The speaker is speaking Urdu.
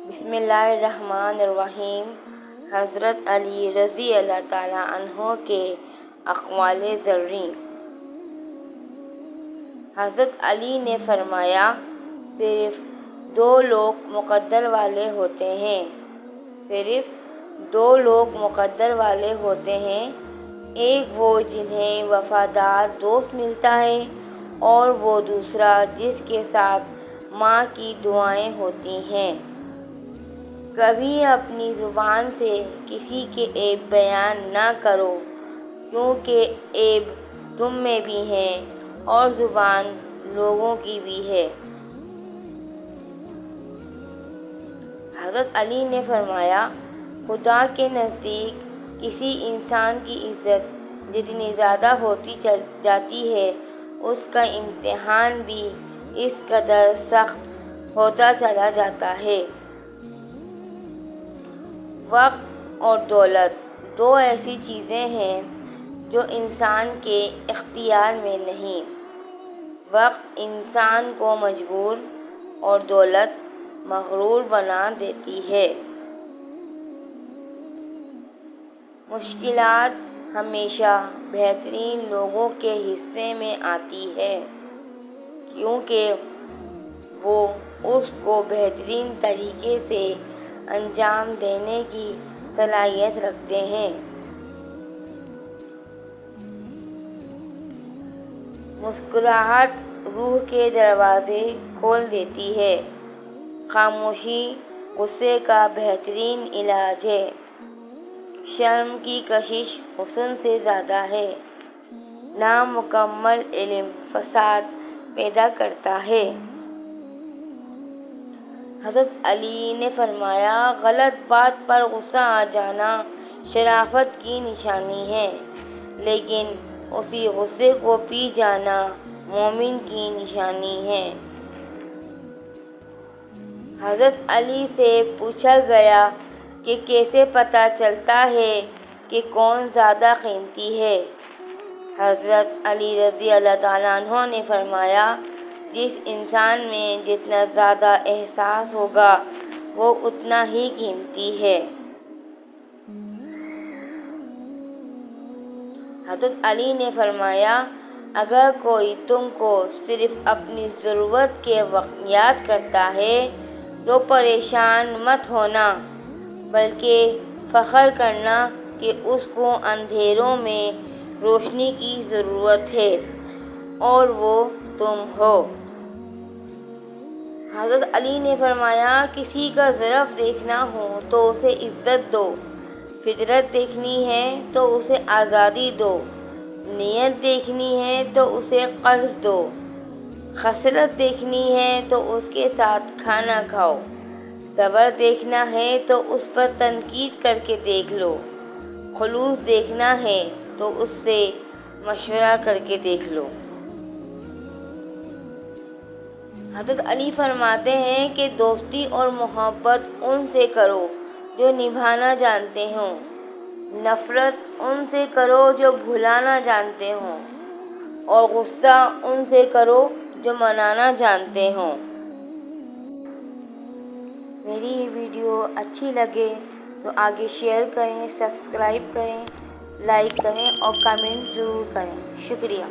بسم اللہ الرحمن الرحیم۔ حضرت علی رضی اللہ تعالیٰ عنہ کے اقوال زرعی۔ حضرت علی نے فرمایا، صرف دو لوگ مقدر والے ہوتے ہیں، صرف دو لوگ مقدر والے ہوتے ہیں، ایک وہ جنہیں وفادار دوست ملتا ہے، اور وہ دوسرا جس کے ساتھ ماں کی دعائیں ہوتی ہیں۔ کبھی اپنی زبان سے کسی کے عیب بیان نہ کرو، کیونکہ عیب تم میں بھی ہیں اور زبان لوگوں کی بھی ہے۔ حضرت علی نے فرمایا، خدا کے نزدیک کسی انسان کی عزت جتنی زیادہ ہوتی جاتی ہے، اس کا امتحان بھی اس قدر سخت ہوتا چلا جاتا ہے۔ وقت اور دولت دو ایسی چیزیں ہیں جو انسان کے اختیار میں نہیں۔ وقت انسان کو مجبور اور دولت مغرور بنا دیتی ہے۔ مشکلات ہمیشہ بہترین لوگوں کے حصے میں آتی ہے، کیونکہ وہ اس کو بہترین طریقے سے انجام دینے کی صلاحیت رکھتے ہیں۔ مسکراہٹ روح کے دروازے کھول دیتی ہے۔ خاموشی غصے کا بہترین علاج ہے۔ شرم کی کشش حسن سے زیادہ ہے۔ نامکمل علم فساد پیدا کرتا ہے۔ حضرت علی نے فرمایا، غلط بات پر غصہ آ جانا شرافت کی نشانی ہے، لیکن اسی غصے کو پی جانا مومن کی نشانی ہے۔ حضرت علی سے پوچھا گیا کہ کیسے پتہ چلتا ہے کہ کون زیادہ قیمتی ہے؟ حضرت علی رضی اللہ تعالیٰ عنہ نے فرمایا، جس انسان میں جتنا زیادہ احساس ہوگا وہ اتنا ہی قیمتی ہے۔ حضرت علی نے فرمایا، اگر کوئی تم کو صرف اپنی ضرورت کے وقت یاد کرتا ہے تو پریشان مت ہونا، بلکہ فخر کرنا کہ اس کو اندھیروں میں روشنی کی ضرورت ہے، اور وہ تم ہو۔ حضرت علی نے فرمایا، کسی کا ظرف دیکھنا ہو تو اسے عزت دو، فطرت دیکھنی ہے تو اسے آزادی دو، نیت دیکھنی ہے تو اسے قرض دو، خصلت دیکھنی ہے تو اس کے ساتھ کھانا کھاؤ، صبر دیکھنا ہے تو اس پر تنقید کر کے دیکھ لو، خلوص دیکھنا ہے تو اس سے مشورہ کر کے دیکھ لو۔ حضرت علی فرماتے ہیں کہ دوستی اور محبت ان سے کرو جو نبھانا جانتے ہوں، نفرت ان سے کرو جو بھلانا جانتے ہوں، اور غصہ ان سے کرو جو منانا جانتے ہوں۔ میری یہ ویڈیو اچھی لگے تو آگے شیئر کریں، سبسکرائب کریں، لائک کریں اور کمنٹ ضرور کریں۔ شکریہ۔